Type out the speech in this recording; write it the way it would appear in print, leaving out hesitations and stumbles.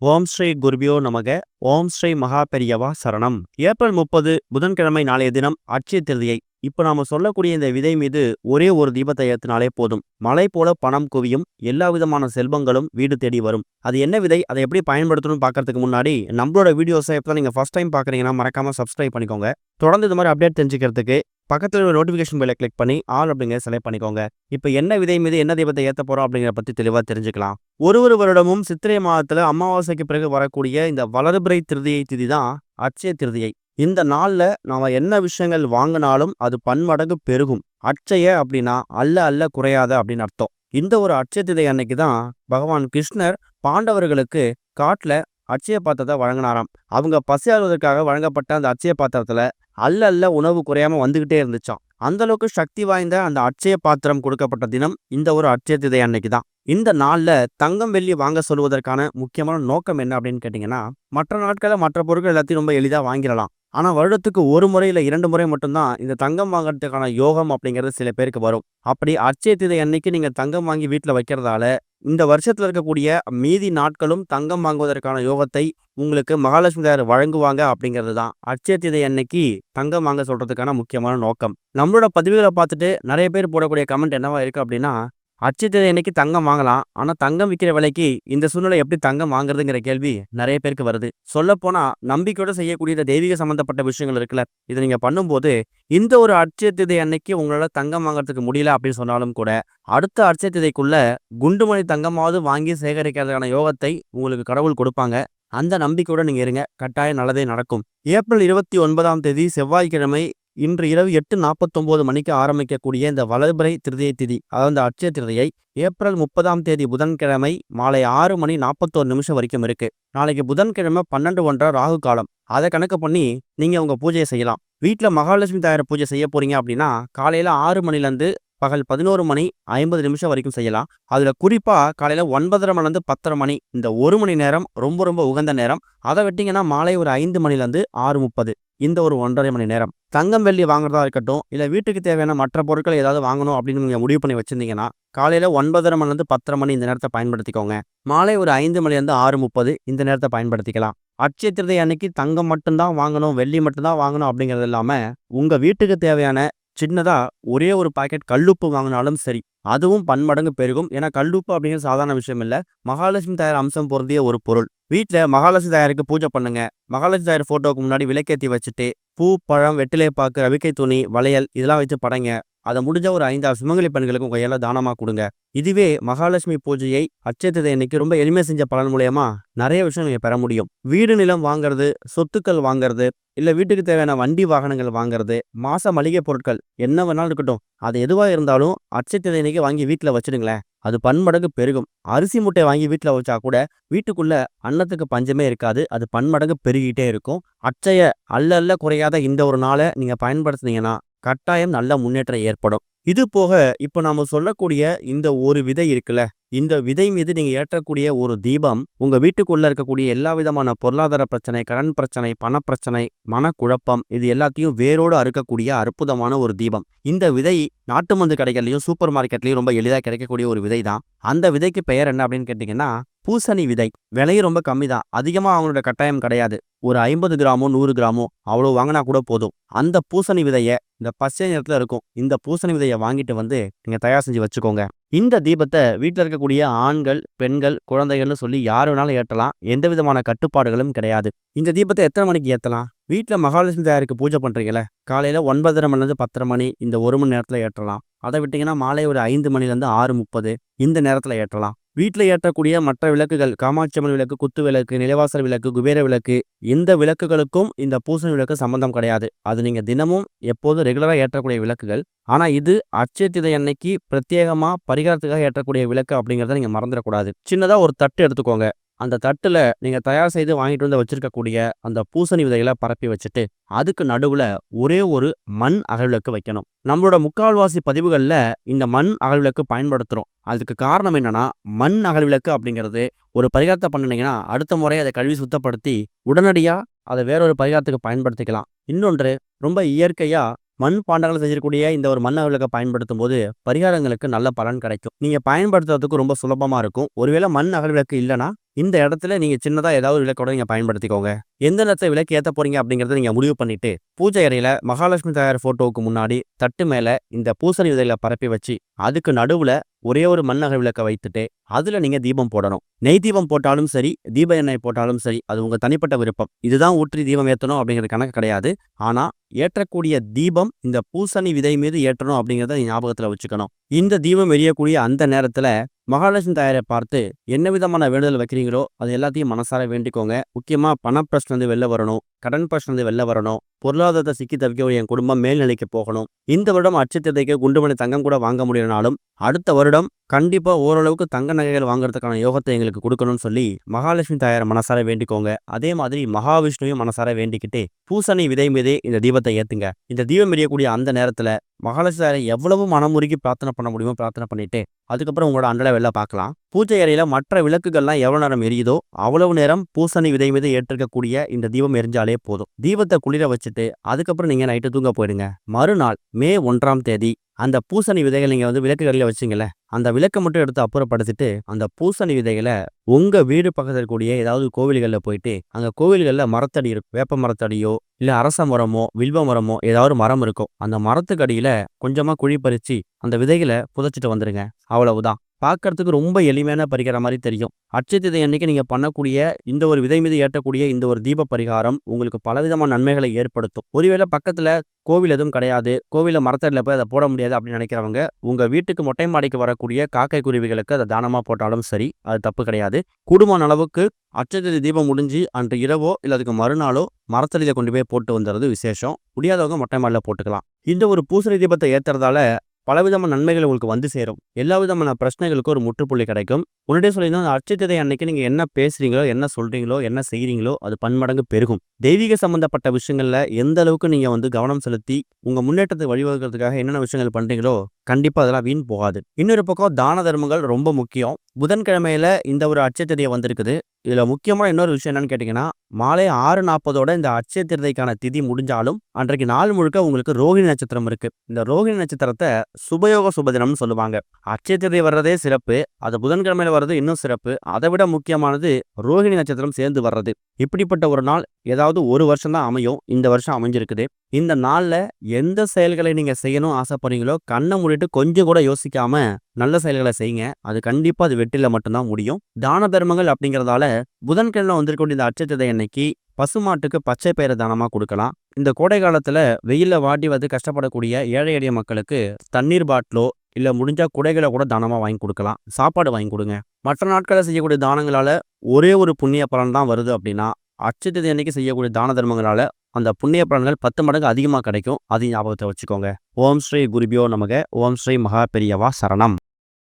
ஓம் ஸ்ரீ குருபியோ நமக. ஓம் ஸ்ரீ மகா பெரியவா சரணம். ஏப்ரல் 30 புதன்கிழமை நாளைய தினம் அட்சய திருதியை. இப்ப நாம சொல்லக்கூடிய இந்த விதை மீது ஒரே ஒரு தீபத்தை ஏத்தினாலே போதும். மலை போல பணம் குவியும். எல்லா விதமான செல்வங்களும் வீடு தேடி வரும். அது என்ன விதை, அதை எப்படி பயன்படுத்தணும்னு பார்க்கறதுக்கு முன்னாடி நம்மளோட வீடியோஸை எப்போ நீங்க ஃபர்ஸ்ட் டைம் பார்க்குறீங்கன்னா மறக்காம சப்ஸ்கிரைப் பண்ணிக்கோங்க. தொடர்ந்து இது மாதிரி அப்டேட் தெரிஞ்சுக்கிறதுக்கு பக்கத்துல ஒரு நோட்டிஃபிகேஷன் பெல்லை கிளிக் பண்ணி ஆல் அப்படிங்கிற செலக்ட் பண்ணிக்கோங்க. இப்போ என்ன விதை மீது என்ன தீபத்தை ஏத்த போறோம் அப்படிங்கிறத பத்தி தெளிவா தெரிஞ்சுக்கலாம். ஒரு வருடமும் சித்திரை மாதத்துல அமாவாசைக்கு பிறகு வரக்கூடிய இந்த வளர்பிறை திருதியை திதி தான் அட்சய திருதியை. இந்த நாள்ல நாம என்ன விஷயங்கள் வாங்கினாலும் அது பன்மடங்கு பெருகும். அட்சய அப்படின்னா அல்ல அல்ல குறையாத அப்படின்னு அர்த்தம். இந்த ஒரு அட்சய திருதியை அன்னைக்கு தான் பகவான் கிருஷ்ணர் பாண்டவர்களுக்கு காட்டுல அட்சய பாத்திரத்தை வழங்கினாராம். அவங்க பசியாறுவதற்காக வழங்கப்பட்ட அந்த அட்சய பாத்திரத்துல அல்ல அல்ல உணவு குறையாம வந்துகிட்டே இருந்துச்சாம். அந்த அளவுக்கு சக்தி வாய்ந்த அந்த அட்சய பாத்திரம் கொடுக்கப்பட்ட தினம் இந்த ஒரு அட்சய திருதியை அன்னைக்கு தான். இந்த நாள்ல தங்கம் வெள்ளி வாங்க சொல்வதற்கான முக்கியமான நோக்கம் என்ன அப்படின்னு கேட்டீங்கன்னா, மற்ற நாட்களில் மற்ற பொருட்கள் எல்லாத்தையும் ரொம்ப எளிதா வாங்கிடலாம். ஆனா வருடத்துக்கு ஒரு முறை இல்ல 2 முறை மட்டும்தான் இந்த தங்கம் வாங்குறதுக்கான யோகம் அப்படிங்கிறது சில பேருக்கு வரும். அப்படி அட்சய திருதியை அன்னைக்கு நீங்க தங்கம் வாங்கி வீட்டுல வைக்கிறதால இந்த வருஷத்துல இருக்கக்கூடிய மீதி நாட்களும் தங்கம் வாங்குவதற்கான யோகத்தை உங்களுக்கு மகாலட்சுமி தாயார் வழங்குவாங்க அப்படிங்கிறது தான் அட்சய திருதியை அன்னைக்கு தங்கம் வாங்க சொல்றதுக்கான முக்கியமான நோக்கம். நம்மளோட பதிவுகளை பார்த்துட்டு நிறைய பேர் போடக்கூடிய கமெண்ட் என்னவா இருக்கு அப்படின்னா, அட்சய திருதியை அன்னைக்கு தங்கம் வாங்கலாம், ஆனா தங்கம் விற்கிற விலைக்கு இந்த சூழ்நிலை எப்படி தங்கம் வாங்குறதுங்கிற கேள்வி நிறைய பேருக்கு வருது. சொல்லப்போனா நம்பிக்கையோட செய்யக்கூடிய இந்த தெய்வீக சம்பந்தப்பட்ட விஷயங்கள் இருக்குல்ல, இதை நீங்க பண்ணும்போது இந்த ஒரு அட்சய திருதியை அன்னைக்கு உங்களால தங்கம் வாங்குறதுக்கு முடியல அப்படின்னு சொன்னாலும் கூட, அடுத்த அட்சய திருதிக்குள்ள குண்டுமணி தங்கமாவது வாங்கி சேகரிக்கிறதுக்கான யோகத்தை உங்களுக்கு கடவுள் கொடுப்பாங்க. அந்த நம்பிக்கையோட நீங்க இருங்க, கட்டாயம் நல்லதே நடக்கும். ஏப்ரல் 29ஆம் தேதி செவ்வாய்க்கிழமை இன்று இரவு 8:49 மணிக்கு ஆரம்பிக்கக்கூடிய இந்த வளர்பிறை திருதியை திதி, அதாவது இந்த அட்சய திருதியை ஏப்ரல் 30ஆம் தேதி புதன்கிழமை மாலை 6 மணி 41 நிமிஷம் வரைக்கும் இருக்கு. நாளைக்கு புதன்கிழமை 12:01 ராகு காலம். அதை கணக்கு பண்ணி நீங்க உங்க பூஜையை செய்யலாம். வீட்டுல மகாலட்சுமி தாயார் பூஜை செய்ய போறீங்க அப்படின்னா காலையில 6 மணிலேருந்து பகல் 11 மணி 50 நிமிஷம் வரைக்கும் செய்யலாம். அதுல குறிப்பா காலையில 9:30 மணிலேருந்து 10:30 மணி, இந்த 1 மணி நேரம் ரொம்ப ரொம்ப உகந்த நேரம். அதை விட்டீங்கன்னா மாலை ஒரு 5 மணிலேருந்து 6:30, இந்த ஒரு 1.5 மணி நேரம். தங்கம் வெள்ளி வாங்குறதா இருக்கட்டும், இல்ல வீட்டுக்கு தேவையான மற்ற பொருட்கள் ஏதாவது வாங்கணும் அப்படின்னு நீங்க முடிவு பண்ணி வச்சிருந்தீங்கன்னா காலையில 9:30 மணிலேருந்து 10:30 மணி இந்த நேரத்தை பயன்படுத்திக்கோங்க. மாலை ஒரு 5 மணிலேருந்து 6:30 இந்த நேரத்தை பயன்படுத்திக்கலாம். அட்சய திருதியை அன்னைக்கு தங்கம் மட்டும்தான் வாங்கணும், வெள்ளி மட்டும்தான் வாங்கணும் அப்படிங்கிறது இல்லாம உங்க வீட்டுக்கு தேவையான சின்னதா ஒரே ஒரு பாக்கெட் கல்லுப்பு வாங்கினாலும் சரி, அதுவும் பன்மடங்கு பெருகும். ஏன்னா கல்லுப்பு அப்படிங்கிறது சாதாரண விஷயம் இல்ல, மகாலட்சுமி தாயார் அம்சம் பொருந்திய ஒரு பொருள். வீட்டுல மகாலட்சுமி தாயாருக்கு பூஜை பண்ணுங்க. மகாலட்சுமி தாயார் போட்டோவுக்கு முன்னாடி விளக்கேற்றி வச்சுட்டு பூ, பழம், வெற்றிலை பாக்கு, ரவிக்கை துணி, வளையல் இதெல்லாம் வச்சு படைங்க. அதை முடிஞ்ச ஒரு 5-6 சுமங்கலி பெண்களுக்கு உங்க கையால தானமா கொடுங்க. இதுவே மகாலட்சுமி பூஜையை அட்சய திருதியை அன்னைக்கு ரொம்ப எளிமை செஞ்ச பலன் மூலியமா நிறைய விஷயம் நீங்க பெற முடியும். வீடு நிலம் வாங்குறது, சொத்துக்கள் வாங்குறது, இல்ல வீட்டுக்கு தேவையான வண்டி வாகனங்கள் வாங்குறது, மாச மளிகை பொருட்கள் என்ன வேணாலும் இருக்கட்டும், அது எதுவா இருந்தாலும் அட்சய திருதியை அன்னைக்கு வாங்கி வீட்டுல வச்சிடுங்களேன், அது பன்மடங்கு பெருகும். அரிசி மூட்டை வாங்கி வீட்டுல வச்சா கூட வீட்டுக்குள்ள அன்னத்துக்கு பஞ்சமே இருக்காது, அது பன்மடங்கு பெருகிட்டே இருக்கும். அட்சய அல்ல அல்ல குறையாத இந்த ஒரு நாளை நீங்க பயன்படுத்துனீங்கன்னா கட்டாயம் நல்ல முன்னேற்றம் ஏற்படும். இது போக இப்ப நாம சொல்லக்கூடிய இந்த ஒரு விதை இருக்குல்ல, இந்த விதை மீது நீங்க ஏற்றக்கூடிய ஒரு தீபம் உங்க வீட்டுக்குள்ள இருக்கக்கூடிய எல்லா விதமான பொருளாதார பிரச்சனை, கடன் பிரச்சனை, பணப்பிரச்சனை, மனக்குழப்பம் இது எல்லாத்தையும் வேரோடு அறுக்கக்கூடிய அற்புதமான ஒரு தீபம். இந்த விதை நாட்டு மருந்து கடைகள்லயும் சூப்பர் மார்க்கெட்லயும் ரொம்ப எளிதாக கிடைக்கக்கூடிய ஒரு விதை தான். அந்த விதைக்கு பெயர் என்ன அப்படின்னு கேட்டீங்கன்னா பூசணி விதை. விலையும் ரொம்ப கம்மி தான், அதிகமா அவங்களோட கட்டாயம் கிடையாது. ஒரு 50 கிராமோ 100 கிராமோ அவ்வளோ வாங்கினா கூட போதும். அந்த பூசணி விதைய இந்த பச்சை நிறத்துல இருக்கும் இந்த பூசணி விதையை வாங்கிட்டு வந்து நீங்க தயார் செஞ்சு வச்சுக்கோங்க. இந்த தீபத்தை வீட்டில் இருக்கக்கூடிய ஆண்கள், பெண்கள், குழந்தைகள்னு சொல்லி யார் வேணாலும் ஏற்றலாம். எந்த விதமான கட்டுப்பாடுகளும் கிடையாது. இந்த தீபத்தை எத்தனை மணிக்கு ஏற்றலாம்? வீட்டில் மகாலட்சுமி தாயாருக்கு பூஜை பண்றீங்களே, காலையில 9:30 மணிலேருந்து 10:30 மணி இந்த 1 மணி நேரத்தில் ஏற்றலாம். அதை விட்டீங்கன்னா மாலை ஒரு 5 மணிலேருந்து 6:30 இந்த நேரத்தில் ஏற்றலாம். வீட்டில் ஏற்றக்கூடிய மற்ற விளக்குகள், காமாட்சி அம்மன் விளக்கு, குத்து விளக்கு, நிலவாசல் விளக்கு, குபேர விளக்கு, இந்த விளக்குகளுக்கும் இந்த பூசணி விளக்கு சம்பந்தம் கிடையாது. அது நீங்க தினமும் எப்போதும் ரெகுலரா ஏற்றக்கூடிய விளக்குகள். ஆனா இது அட்சய திருதியை அன்னைக்கு பிரத்யேகமா பரிகாரத்துக்காக ஏற்றக்கூடிய விளக்கு அப்படிங்கிறத நீங்க மறந்துடக்கூடாது. சின்னதா ஒரு தட்டு எடுத்துக்கோங்க. அந்த தட்டுல நீங்க தயார் செய்து வாங்கிட்டு வந்து வச்சிருக்கக்கூடிய அந்த பூசணி விதைகளை பரப்பி வச்சுட்டு அதுக்கு நடுவுல ஒரே ஒரு மண் அகல்விளக்கு வைக்கணும். நம்மளோட முக்கால்வாசி பதிவுகள்ல இந்த மண் அகல்விளக்கு பயன்படுத்துறோம். அதுக்கு காரணம் என்னன்னா, மண் அகல்விளக்கு அப்படிங்கிறது ஒரு பரிகாரத்தை பண்ணினீங்கன்னா அடுத்த முறை அதை கழுவி சுத்தப்படுத்தி உடனடியா அதை வேறொரு பரிகாரத்துக்கு பயன்படுத்திக்கலாம். இன்னொன்று, ரொம்ப இயற்கையா மண் பாண்டங்கள் செஞ்சிருக்கக்கூடிய இந்த ஒரு மண் அகல் விளக்க பயன்படுத்தும் போது பரிகாரங்களுக்கு நல்ல பலன் கிடைக்கும். நீங்க பயன்படுத்துறதுக்கு ரொம்ப சுலபமா இருக்கும். ஒருவேளை மண் அகல் விளக்கு இல்லைன்னா இந்த இடத்துல நீங்க சின்னதா ஏதாவது ஒரு விளக்கோட நீங்க பயன்படுத்திக்கோங்க. எந்த நேரத்துல விளக்கு ஏத்த போறீங்க அப்படிங்கறத நீங்க முடிவு பண்ணிட்டு, பூஜை அறையில மகாலட்சுமி தாயார் போட்டோவுக்கு முன்னாடி தட்டு மேல இந்த பூசணி விதைகளை பரப்பி வச்சு, அதுக்கு நடுவுல ஒரே ஒரு மண் அகல் விளக்க வைத்துட்டு, அதுல நீங்க தீபம் போடணும். நெய் தீபம் போட்டாலும் சரி, தீப எண்ணெய் போட்டாலும் சரி, அது உங்க தனிப்பட்ட விருப்பம். இதுதான் ஊற்றி தீபம் ஏத்தணும் அப்படிங்கிற கணக்கு கிடையாது. ஆனா ஏற்றக்கூடிய தீபம் இந்த பூசணி விதை மீது ஏற்றணும் அப்படிங்கிறத ஞாபகத்துல வச்சுக்கணும். இந்த தீபம் எரியக்கூடிய அந்த நேரத்துல மகாலட்சுமி தாயாரை பார்த்து என்ன விதமான வேண்டுதல் வைக்கிறீங்களோ அது எல்லாத்தையும் மனசார வேண்டிக்கோங்க. முக்கியமா பண பிரச்சனை வெளில வரணும், கடன் பிரச்சனை வெளில வரணும், பொருளாதாரத்தை சிக்கி தவிக்க என் குடும்பம் மேல்நிலைக்கு போகணும். இந்த வருடம் அட்சயத்திதைக்கு குண்டுமணி தங்கம் கூட வாங்க முடியலனாலும் அடுத்த வருடம் கண்டிப்பா ஓரளவுக்கு தங்க நகைகள் வாங்குறதுக்கான யோகத்தை எங்களுக்கு கொடுக்கணும்னு சொல்லி மகாலட்சுமி தாயாரை மனசார வேண்டிக்கோங்க. அதே மாதிரி மகாவிஷ்ணுவையும் மனசார வேண்டிக்கிட்டு பூசணி விதை மீதே இந்த தீபத்தை ஏத்துங்க. இந்த தீபம் எரியக்கூடிய அந்த நேரத்துல மகாலட்சுமி தாயாரை எவ்வளவு மனமுருகி பிரார்த்தனை பண்ண முடியுமோ பிரார்த்தனை பண்ணிட்டு அதுக்கப்புறம் உங்களோட அன்றல வெளில பார்க்கலாம். பூஜை அறையில மற்ற விளக்குகள்லாம் எவ்வளவு நேரம் எரியுதோ அவ்வளவு நேரம் பூசணி விதை மீது ஏற்றிருக்கக்கூடிய இந்த தீபம் எரிஞ்சாலே போதும். தீபத்தை குளிர வச்சுட்டு அதுக்கப்புறம் நீங்க நைட்டு தூங்க போயிடுங்க. மறுநாள் மே 1ஆம் தேதி அந்த பூசணி விதைகள் நீங்க விளக்குகளில் வச்சிங்கல்ல, அந்த விளக்கை மட்டும் எடுத்து அப்புறப்படுத்திட்டு அந்த பூசணி விதைகளை உங்க வீடு பக்கத்தில் இருக்கக்கூடிய ஏதாவது கோவில்களில் போயிட்டு அங்க கோவில்களில் மரத்தடி இருக்கும், வேப்ப மரத்தடியோ இல்ல அரச மரமோ வில்வ மரமோ ஏதாவது மரம் இருக்கும், அந்த மரத்துக்கு அடியில கொஞ்சமா குழி பறிச்சு அந்த விதைகளை புதைச்சிட்டு வந்துருங்க. அவ்வளவுதான். பார்க்கறதுக்கு ரொம்ப எளிமையான பரிகாரம் மாதிரி தெரியும். அட்சயதிதை அன்னைக்கு நீங்க பண்ணக்கூடிய இந்த ஒரு விதை மீது ஏற்றக்கூடிய இந்த ஒரு தீப பரிகாரம் உங்களுக்கு பலவிதமான நன்மைகளை ஏற்படுத்தும். ஒருவேளை பக்கத்துல கோவில் எதுவும் கிடையாது, கோவில மரத்தடியில போய் அதை போட முடியாது அப்படின்னு நினைக்கிறவங்க உங்க வீட்டுக்கு மொட்டை மாடிக்கு வரக்கூடிய காக்கை குருவிகளுக்கு அதை தானமா போட்டாலும் சரி, அது தப்பு கிடையாது. கூடுமான அளவுக்கு அட்சயதிதை தீபம் முடிஞ்சு அன்று இரவோ இல்ல அதுக்கு மறுநாளோ மரத்தடியில கொண்டு போய் போட்டு வந்துறது விசேஷம். முடியாதவங்க மொட்டை மாடியில போட்டுக்கலாம். இந்த ஒரு பூசணி தீபத்தை ஏத்துறதால பலவிதமான நன்மைகள் உங்களுக்கு வந்து சேரும். எல்லா விதமான பிரச்சனைகளுக்கும் ஒரு முற்றுப்புள்ளி கிடைக்கும். முன்னாடியே சொல்லியிருந்தோம், அந்த அட்சயதிதை அன்னைக்கு நீங்க என்ன பேசுறீங்களோ, என்ன சொல்றீங்களோ, என்ன செய்றீங்களோ அது பன்மடங்கு பெருகும். தெய்வீக சம்பந்தப்பட்ட விஷயங்கள்ல எந்த அளவுக்கு நீங்க கவனம் செலுத்தி உங்க முன்னேற்றத்தை வழிவகுக்கிறதுக்காக என்னென்ன விஷயங்கள் பண்றீங்களோ கண்டிப்பா அதெல்லாம் வீண் போகாது. இன்னொரு பக்கம் தான தர்மங்கள் ரொம்ப முக்கியம். புதன்கிழமையில இந்த ஒரு அட்சயதிதை வந்திருக்குது. இதுல முக்கியமான இன்னொரு விஷயம் என்னன்னு கேட்டீங்கன்னா, மாலை 6:40 இந்த அட்சய திருதைக்கான திதி முடிஞ்சாலும் அன்றைக்கு நாள் முழுக்க உங்களுக்கு ரோகிணி நட்சத்திரம் இருக்கு. இந்த ரோகிணி நட்சத்திரத்தை சுபயோக சுபதினம்னு சொல்லுவாங்க. அட்சய திருதை வர்றதே சிறப்பு, அது புதன்கிழமையில வர்றது இன்னும் சிறப்பு. அதை விட முக்கியமானது ரோகிணி நட்சத்திரம் சேர்ந்து வர்றது. இப்படிப்பட்ட ஒரு நாள் ஏதாவது ஒரு வருஷம் தான் அமையும். இந்த வருஷம் அமைஞ்சிருக்குது. இந்த நாள்ல எந்த செயல்களை நீங்க செய்யணும் ஆசைப்படுறீங்களோ கண்ணை மூடிட்டு கொஞ்சம் கூட யோசிக்காம நல்ல செயல்களை செய்யுங்க. அது கண்டிப்பா அது வெற்றில மட்டும்தான் முடியும். தான தர்மங்கள் அப்படிங்கறதால புதன்கிழமை வந்திருக்கக்கூடிய இந்த அட்சயதிதை அன்னைக்கு பசுமாட்டுக்கு பச்சை பயிரை தானமா கொடுக்கலாம். இந்த கோடை காலத்துல வெயில்ல வாட்டி கஷ்டப்படக்கூடிய ஏழை எளிய மக்களுக்கு தண்ணீர் பாட்டிலோ இல்ல முடிஞ்சா குடைகளை கூட தானமா வாங்கி கொடுக்கலாம். சாப்பாடு வாங்கி கொடுங்க. மற்ற நாட்களில் செய்யக்கூடிய தானங்களால ஒரே ஒரு புண்ணிய பலன் தான் வருது அப்படின்னா, அட்சயதிதை அன்னைக்கு செய்யக்கூடிய தான தர்மங்களால அந்த புண்ணிய பலன்கள் 10 மடங்கு அதிகமாக கிடைக்கும். அதையும் ஞாபகத்தை வச்சுக்கோங்க. ஓம் ஸ்ரீ குருபியோ நமக. ஓம் ஸ்ரீ மகா பெரியவா சரணம்.